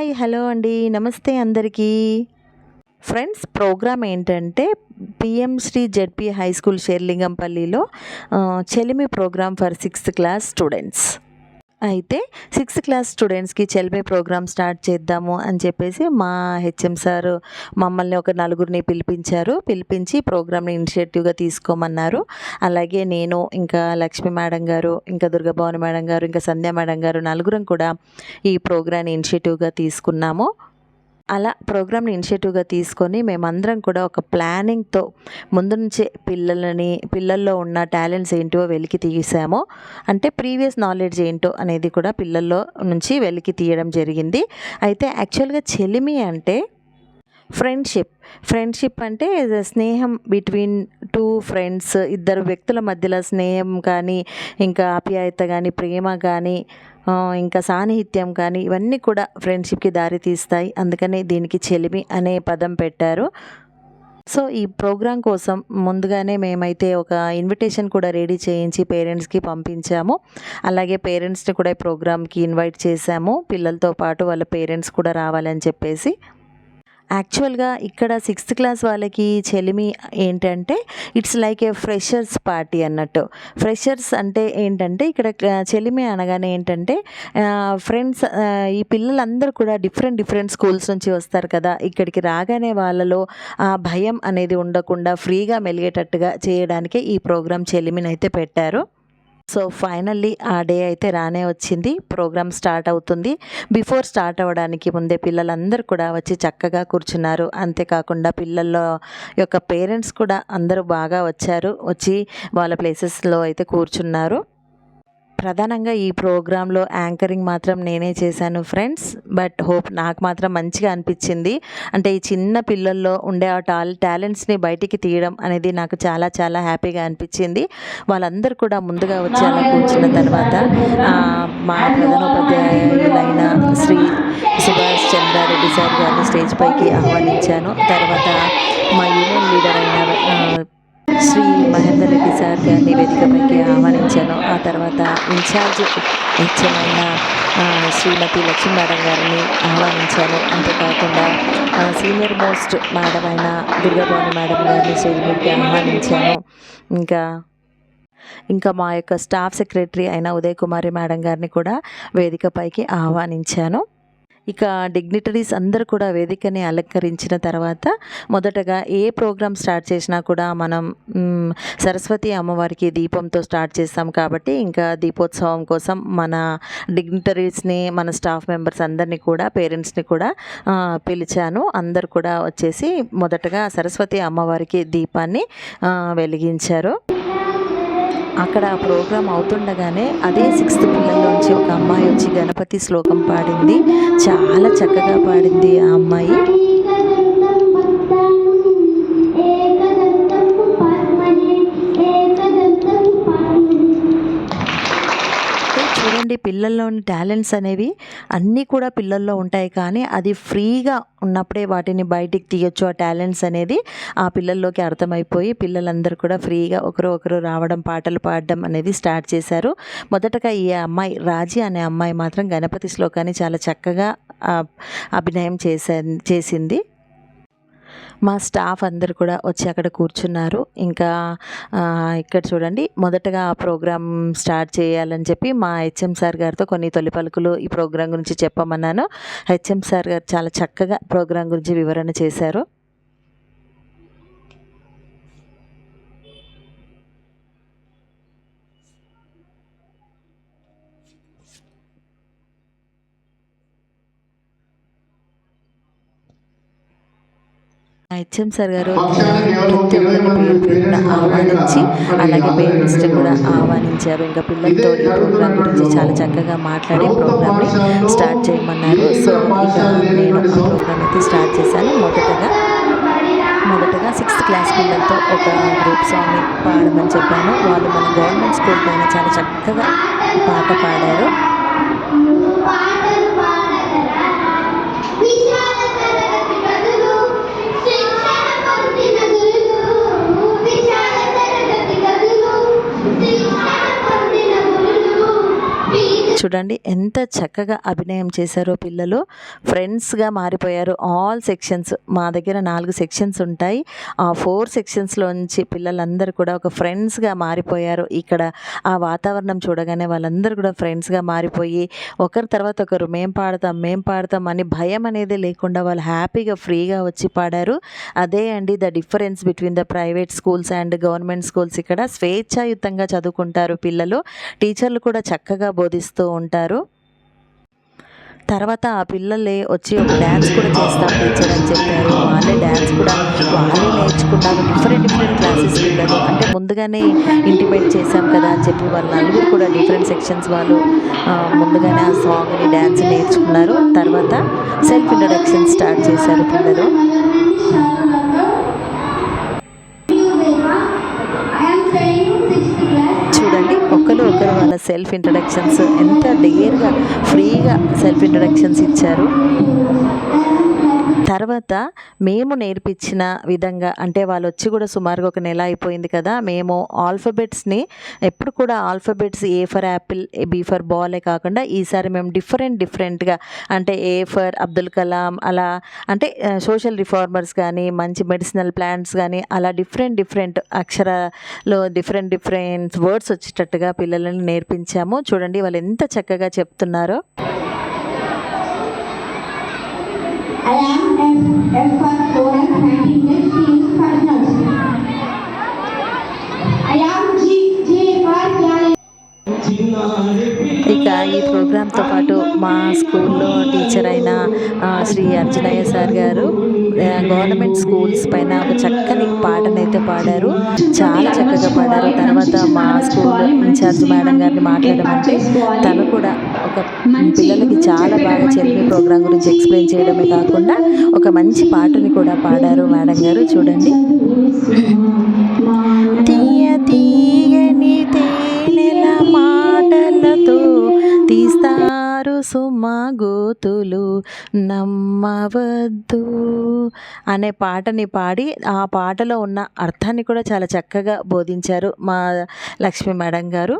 Hi hello అండి నమస్తే అందరికీ ఫ్రెండ్స్ ప్రోగ్రామ్ ఏంటంటే PM Shri ZP high school షేర్లింగంపల్లిలో చెలిమి program for 6th class students అయితే 6th క్లాస్ స్టూడెంట్స్కి చెలిమి ప్రోగ్రామ్ స్టార్ట్ చేద్దాము అని చెప్పేసి మా హెచ్ఎం సార్ మమ్మల్ని ఒక నలుగురిని పిలిపించి ప్రోగ్రామ్ని ఇనిషియేటివ్గా తీసుకోమన్నారు. అలాగే నేను ఇంకా లక్ష్మి మేడం గారు, ఇంకా దుర్గాభవాని మేడం గారు, ఇంకా సంధ్యా మేడం గారు నలుగురం కూడా ఈ ప్రోగ్రామ్ని ఇనిషియేటివ్గా తీసుకున్నాము. అలా ప్రోగ్రామ్ని ఇనిషియేటివ్గా తీసుకొని మేమందరం కూడా ఒక ప్లానింగ్తో ముందు నుంచే పిల్లల్లో ఉన్న టాలెంట్స్ ఏంటో వెలికి తీసాము. అంటే ప్రీవియస్ నాలెడ్జ్ ఏంటో అనేది కూడా పిల్లల్లో నుంచి వెలికి తీయడం జరిగింది. అయితే యాక్చువల్గా చెలిమి అంటే ఫ్రెండ్షిప్ అంటే స్నేహం బిట్వీన్ టూ ఫ్రెండ్స్, ఇద్దరు వ్యక్తుల మధ్యలో స్నేహం కానీ, ఇంకా ఆప్యాయత కానీ, ప్రేమ కానీ, ఇంకా సాన్నిహిత్యం కానీ ఇవన్నీ కూడా ఫ్రెండ్షిప్కి దారి తీస్తాయి. అందుకని దీనికి చెలిమి అనే పదం పెట్టారు. సో ఈ ప్రోగ్రాం కోసం ముందుగానే మేమైతే ఒక ఇన్విటేషన్ కూడా రెడీ చేయించి పేరెంట్స్కి పంపించాము. అలాగే పేరెంట్స్ని కూడా ఈ ప్రోగ్రామ్కి ఇన్వైట్ చేశాము. పిల్లలతో పాటు వాళ్ళ పేరెంట్స్ కూడా రావాలని చెప్పేసి. యాక్చువల్గా ఇక్కడ 6th క్లాస్ వాళ్ళకి చెలిమి ఏంటంటే it's like A freshers party అన్నట్టు. ఫ్రెషర్స్ అంటే ఏంటంటే ఇక్కడ చెలిమి అనగానే ఏంటంటే ఫ్రెండ్స్, ఈ పిల్లలందరూ కూడా డిఫరెంట్ స్కూల్స్ నుంచి వస్తారు కదా. ఇక్కడికి రాగానే వాళ్ళలో ఆ భయం అనేది ఉండకుండా ఫ్రీగా మెలిగేటట్టుగా చేయడానికే ఈ ప్రోగ్రామ్ చెలిమిని అయితే పెట్టారు. సో ఫైనల్లీ ఆ డే అయితే రానే వచ్చింది. ప్రోగ్రామ్ స్టార్ట్ అవుతుంది. బిఫోర్ స్టార్ట్ అవ్వడానికి ముందే పిల్లలందరూ కూడా వచ్చి చక్కగా కూర్చున్నారు. అంతేకాకుండా పిల్లల యొక్క పేరెంట్స్ కూడా అందరూ బాగా వచ్చి వాళ్ళ ప్లేసెస్లో అయితే కూర్చున్నారు. ప్రధానంగా ఈ ప్రోగ్రాంలో యాంకరింగ్ మాత్రం నేనే చేశాను ఫ్రెండ్స్. బట్ నాకు మాత్రం మంచిగా అనిపించింది. అంటే ఈ చిన్న పిల్లల్లో ఉండే ఆ టాలెంట్స్ని బయటికి తీయడం అనేది నాకు చాలా చాలా హ్యాపీగా అనిపించింది. వాళ్ళందరూ కూడా ముందుగా వచ్చి అలా కూర్చున్న తర్వాత మా ప్రధానోపాధ్యాయులైన శ్రీ సుభాష్ చంద్రారెడ్డి సార్ గారిని స్టేజ్ పైకి ఆహ్వానించాను. తర్వాత మా యూనియన్ లీడర్ అయిన శ్రీ మహేందర్ రెడ్డి సార్ గారిని వేదికపైకి ఆహ్వానించాను. ఆ తర్వాత ఇన్ఛార్జ్ హెచ్ఎం శ్రీమతి లక్ష్మీ మేడం గారిని ఆహ్వానించాను. అంతేకాకుండా సీనియర్ మోస్ట్ మేడం అయిన దుర్గాభవాని మేడం గారిని స్టేజ్ మీదకి ఆహ్వానించాను. ఇంకా మా యొక్క స్టాఫ్ సెక్రటరీ అయిన ఉదయ్ కుమారి మేడం గారిని కూడా వేదికపైకి ఆహ్వానించాను. ఇక డిగ్నిటరీస్ అందరూ కూడా వేదికని అలంకరించిన తర్వాత మొదటగా ఏ ప్రోగ్రామ్ స్టార్ట్ చేసినా కూడా మనం సరస్వతి అమ్మవారికి దీపంతో స్టార్ట్ చేస్తాం కాబట్టి ఇంకా దీపోత్సవం కోసం మన డిగ్నిటరీస్ని, మన స్టాఫ్ మెంబర్స్ అందరినీ కూడా, పేరెంట్స్ని కూడా పిలిచాను. అందరు కూడా వచ్చేసి మొదటగా సరస్వతి అమ్మవారికి దీపాన్ని వెలిగించారు. అక్కడ ప్రోగ్రాం అవుతుండగానే అదే 6th పిల్లల్లోంచి ఒక అమ్మాయి వచ్చి గణపతి శ్లోకం పాడింది. చాలా చక్కగా పాడింది ఆ అమ్మాయి. చూడండి, పిల్లల్లోని టాలెంట్స్ అనేవి అన్నీ కూడా పిల్లల్లో ఉంటాయి. కానీ అది ఫ్రీగా ఉన్నప్పుడే వాటిని బయటికి తీయొచ్చు. ఆ టాలెంట్స్ అనేది ఆ పిల్లల్లోకి అర్థమైపోయి పిల్లలందరూ కూడా ఫ్రీగా ఒకరు రావడం, పాటలు పాడడం అనేది స్టార్ట్ చేశారు. మొదటగా ఈ అమ్మాయి రాజీ అనే అమ్మాయి మాత్రం గణపతి శ్లోకాన్ని చాలా చక్కగా అభినయం చేసింది. మా స్టాఫ్ అందరు కూడా వచ్చి అక్కడ కూర్చున్నారు. ఇంకా ఇక్కడ చూడండి, మొదటగా ఆ ప్రోగ్రామ్ స్టార్ట్ చేయాలని చెప్పి మా హెచ్ఎం సార్ గారితో కొన్ని తొలి పలుకులు ఈ ప్రోగ్రాం గురించి చెప్పమన్నాను. హెచ్ఎం సార్ గారు చాలా చక్కగా ప్రోగ్రాం గురించి వివరణ చేశారు. హెచ్ఎం సార్ గారు ప్రతి ఒక్కరిని పేరున ఆహ్వానించి అలాగే పేరెంట్స్ని కూడా ఆహ్వానించారు. ఇంకా పిల్లలతో ఈ ప్రోగ్రామ్ గురించి చాలా చక్కగా మాట్లాడి ప్రోగ్రామ్ని స్టార్ట్ చేయమన్నారు. సో ఇక నేను ఆ ప్రోగ్రామ్ అయితే స్టార్ట్ చేశాను. మొదటగా 6th క్లాస్ పిల్లలతో ఒక గ్రూప్ సాంగ్ని పాడమని చెప్పాను. వాళ్ళు మన గవర్నమెంట్ స్కూల్ పైన చాలా చక్కగా పాట పాడారు. చూడండి ఎంత చక్కగా అభినయం చేశారో పిల్లలు. ఫ్రెండ్స్గా మారిపోయారు. ఆల్ సెక్షన్స్, మా దగ్గర 4 సెక్షన్స్ ఉంటాయి. ఆ 4 సెక్షన్స్లోంచి పిల్లలందరూ కూడా ఒక ఫ్రెండ్స్గా మారిపోయారు. ఇక్కడ ఆ వాతావరణం చూడగానే వాళ్ళందరూ కూడా ఫ్రెండ్స్గా మారిపోయి ఒకరి తర్వాత ఒకరు మేం పాడతాం అని భయం అనేది లేకుండా వాళ్ళు హ్యాపీగా ఫ్రీగా వచ్చి పాడారు. అదే అండి the difference between the private schools and government schools. ఇక్కడ స్వేచ్ఛాయుతంగా చదువుకుంటారు పిల్లలు. టీచర్లు కూడా చక్కగా బోధిస్తూ ఉంటారు. తర్వాత ఆ పిల్లలే వచ్చి ఒక డ్యాన్స్ కూడా చేస్తాం టీచర్ అని చెప్పారు. వాళ్ళే డ్యాన్స్ కూడా వాళ్ళే నేర్చుకున్నారు. డిఫరెంట్ క్లాసెస్ పిల్లలు, అంటే ముందుగానే ఇంటిమేట్ చేశాం కదా అని చెప్పి వాళ్ళ నలుగురు కూడా డిఫరెంట్ సెక్షన్స్ వాళ్ళు ముందుగానే ఆ సాంగ్ని డ్యాన్స్ నేర్చుకున్నారు. తర్వాత సెల్ఫ్ ఇంట్రడక్షన్ స్టార్ట్ చేశారు పిల్లలు. చూడండి ఒకరు వాళ్ళ సెల్ఫ్ ఇంట్రడక్షన్స్ ఎంత డేర్గా ఫ్రీగా సెల్ఫ్ ఇంట్రడక్షన్స్ ఇచ్చారు. తర్వాత మేము నేర్పించిన విధంగా, అంటే వాళ్ళు వచ్చి కూడా సుమారుగా ఒక నెల అయిపోయింది కదా, మేము ఆల్ఫబెట్స్ని ఎప్పుడు కూడా alphabets A for apple, B for బాలే కాకుండా ఈసారి మేము డిఫరెంట్గా, అంటే ఏ ఫర్ అబ్దుల్ కలాం, అలా అంటే సోషల్ రిఫార్మర్స్ కానీ మంచి మెడిసినల్ ప్లాంట్స్ కానీ అలా డిఫరెంట్ అక్షరాలు డిఫరెంట్ వర్డ్స్ వచ్చేటట్టుగా పిల్లలను నేర్పించాము. చూడండి వాళ్ళు ఎంత చక్కగా చెప్తున్నారో. I am F for Florence Nightingale, she is for nurse. I am J for Jaya. ఇక ఈ ప్రోగ్రాంతో పాటు మా స్కూల్లో టీచర్ అయిన శ్రీ అర్జునయ్య సార్ గారు గవర్నమెంట్ స్కూల్స్ పైన ఒక చక్కని పాటనైతే పాడారు. చాలా చక్కగా పాడారు. తర్వాత మా స్కూల్ ఇన్ఛార్జ్ మేడం గారిని మాట్లాడమంటే తను కూడా ఒక పిల్లలకి చాలా బాగా చెల్లి ప్రోగ్రాం గురించి ఎక్స్ప్లెయిన్ చేయడమే కాకుండా ఒక మంచి పాటని కూడా పాడారు మేడం గారు. చూడండి. తీయని తేనెల మాటలతో తీస్తారు సుమా గోతులు నమ్మవద్దు అనే పాటని పాడి ఆ పాటలో ఉన్న అర్థాన్ని కూడా చాలా చక్కగా బోధించారు మా లక్ష్మీ మేడం గారు.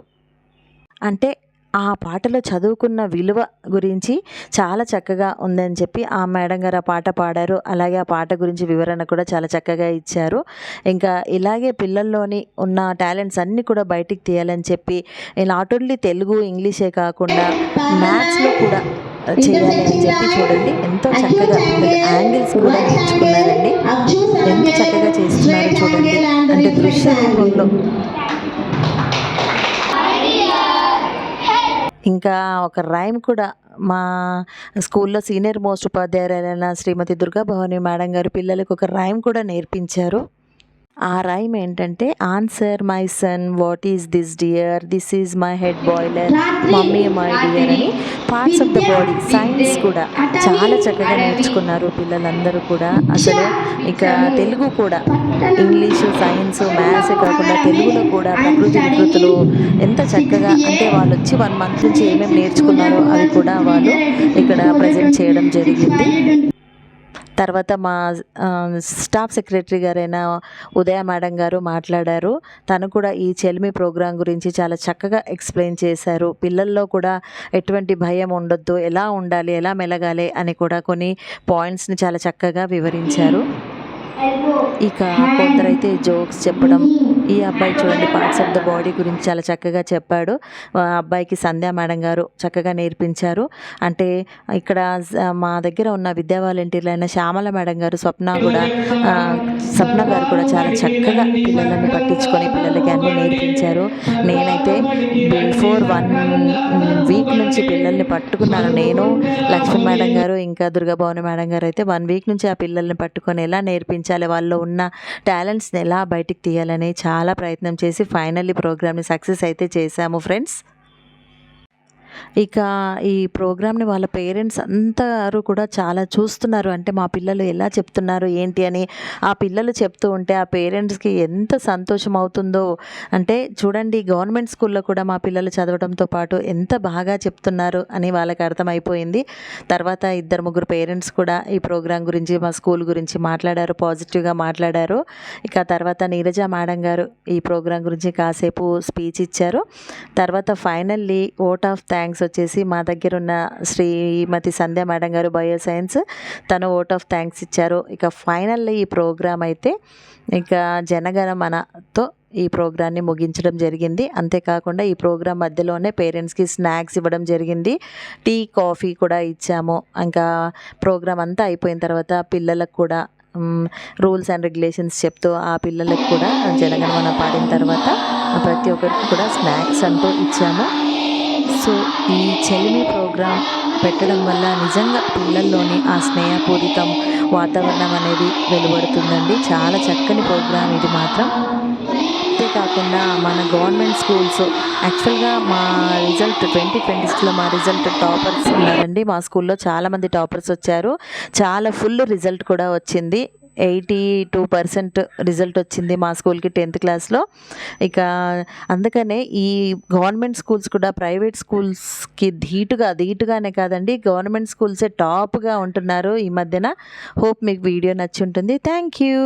అంటే ఆ పాటలో చదువుకున్న విలువ గురించి చాలా చక్కగా ఉందని చెప్పి ఆ మేడం గారు ఆ పాట పాడారు. అలాగే ఆ పాట గురించి వివరణ కూడా చాలా చక్కగా ఇచ్చారు. ఇంకా ఇలాగే పిల్లల్లోని ఉన్న టాలెంట్స్ అన్నీ కూడా బయటికి తీయాలని చెప్పి నాట్ ఓన్లీ తెలుగు ఇంగ్లీషే కాకుండా మ్యాథ్స్లో కూడా చేయాలి అని చెప్పి చూడండి ఎంతో చక్కగా యాంగిల్స్ కూడా నేర్చుకున్నారండి. ఎంత చక్కగా చేస్తున్నారు చూడండి, అంటే దృశ్య రూపంలో. ఇంకా ఒక రైమ్ కూడా మా స్కూల్లో సీనియర్ మోస్ట్ ఉపాధ్యాయురాలైన శ్రీమతి దుర్గా భవాని మేడం గారు పిల్లలకు ఒక రైమ్ కూడా నేర్పించారు. ఆ రైమ్ ఏంటంటే, answer my son what is this dear, this is my head boiler, mummy my dear అని parts of the body science కూడా చాలా చక్కగా నేర్చుకున్నారు పిల్లలందరూ కూడా. అసలు ఇక తెలుగు కూడా ఇంగ్లీషు సైన్స్ మ్యాథ్స్ కాకుండా తెలుగులో కూడా ప్రకృతి వికృతులు ఎంత చక్కగా, అంటే వాళ్ళు వచ్చి 1 మంత్ నుంచి ఏమేమి నేర్చుకున్నారో అవి కూడా వాళ్ళు ఇక్కడ ప్రజెంట్ చేయడం జరిగింది. తర్వాత మా స్టాఫ్ సెక్రటరీ గారైన ఉదయ మేడం గారు మాట్లాడారు. తను కూడా ఈ చెల్మి ప్రోగ్రాం గురించి చాలా చక్కగా ఎక్స్ప్లెయిన్ చేశారు. పిల్లల్లో కూడా ఎటువంటి భయం ఉండొద్దు, ఎలా ఉండాలి, ఎలా మెలగాలి అని కూడా కొన్ని పాయింట్స్ని చాలా చక్కగా వివరించారు. ఇక కొందరైతే జోక్స్ చెప్పడం, ఈ అబ్బాయి చూడండి పార్ట్స్ ఆఫ్ ద బాడీ గురించి చాలా చక్కగా చెప్పాడు. ఆ అబ్బాయికి సంధ్యా మేడం గారు చక్కగా నేర్పించారు. అంటే ఇక్కడ మా దగ్గర ఉన్న విద్యా వాలంటీర్లు అయిన శ్యామల మేడం గారు, స్వప్న గారు కూడా చాలా చక్కగా పిల్లలని పట్టించుకొని పిల్లలకి అన్నీ నేర్పించారు. నేనైతే బిఫోర్ 1 వీక్ నుంచి పిల్లల్ని పట్టుకున్నాను. నేను, లక్ష్మీ మేడం గారు, ఇంకా దుర్గాభవాని మేడం గారు అయితే 1 వీక్ నుంచి ఆ పిల్లల్ని పట్టుకొని ఎలా నేర్పించాలి, వాళ్ళలో ఉన్న టాలెంట్స్ని ఎలా బయటికి తీయాలని చాలా ప్రయత్నం చేసి ఫైనల్లీ ప్రోగ్రామ్ని సక్సెస్ అయితే చేశాము ఫ్రెండ్స్. ఇక ఈ ప్రోగ్రామ్ని వాళ్ళ పేరెంట్స్ అందరూ కూడా చాలా చూస్తున్నారు. అంటే మా పిల్లలు ఎలా చెప్తున్నారు ఏంటి అని ఆ పిల్లలు చెప్తూ ఉంటే ఆ పేరెంట్స్కి ఎంత సంతోషం అవుతుందో. అంటే చూడండి, గవర్నమెంట్ స్కూల్లో కూడా మా పిల్లలు చదవడంతో పాటు ఎంత బాగా చెప్తున్నారు అని వాళ్ళకి అర్థమైపోయింది. తర్వాత 2-3 పేరెంట్స్ కూడా ఈ ప్రోగ్రాం గురించి, మా స్కూల్ గురించి మాట్లాడారు, పాజిటివ్గా మాట్లాడారు. ఇక తర్వాత నీరజ మేడం గారు ఈ ప్రోగ్రాం గురించి కాసేపు స్పీచ్ ఇచ్చారు. తర్వాత finally vote of thanks thanks వచ్చేసి మా దగ్గర ఉన్న శ్రీమతి సంధ్య మేడం గారు బయో సైన్స్, తను ఓట్ ఆఫ్ థ్యాంక్స్ ఇచ్చారు. ఇక ఫైనల్లీ ఈ ప్రోగ్రామ్ అయితే ఇక జనగణమనతో ఈ ప్రోగ్రాన్ని ముగించడం జరిగింది. అంతేకాకుండా ఈ ప్రోగ్రాం మధ్యలోనే పేరెంట్స్కి స్నాక్స్ ఇవ్వడం జరిగింది, టీ కాఫీ కూడా ఇచ్చాము. ఇంకా ప్రోగ్రాం అంతా అయిపోయిన తర్వాత పిల్లలకు కూడా రూల్స్ అండ్ రెగ్యులేషన్స్ చెప్తూ ఆ పిల్లలకు కూడా జనగణమన పాడిన తర్వాత ప్రతి ఒక్కరికి కూడా స్నాక్స్ అంటూ ఇచ్చాము. సో ఈ చెలిమి ప్రోగ్రాం పెట్టడం వల్ల నిజంగా పిల్లల్లోని ఆ స్నేహపూరితం వాతావరణం అనేది వెలువడుతుందండి. చాలా చక్కని ప్రోగ్రాం ఇది మాత్రం. అంతేకాకుండా మన గవర్నమెంట్ స్కూల్స్ యాక్చువల్గా మా రిజల్ట్ 2026లో మా రిజల్ట్ టాపర్స్ ఉన్నారండి. మా స్కూల్లో చాలామంది టాపర్స్ వచ్చారు. చాలా ఫుల్ రిజల్ట్ కూడా వచ్చింది. 82% రిజల్ట్ వచ్చింది మా స్కూల్కి 10th క్లాస్లో. ఇక అందుకనే ఈ గవర్నమెంట్ స్కూల్స్ కూడా ప్రైవేట్ స్కూల్స్కి ధీటుగానే కాదండి, గవర్నమెంట్ స్కూల్సే టాప్గా ఉంటున్నారు ఈ మధ్యన. హోప్ మీకు వీడియో నచ్చి ఉంటుంది. Thank you.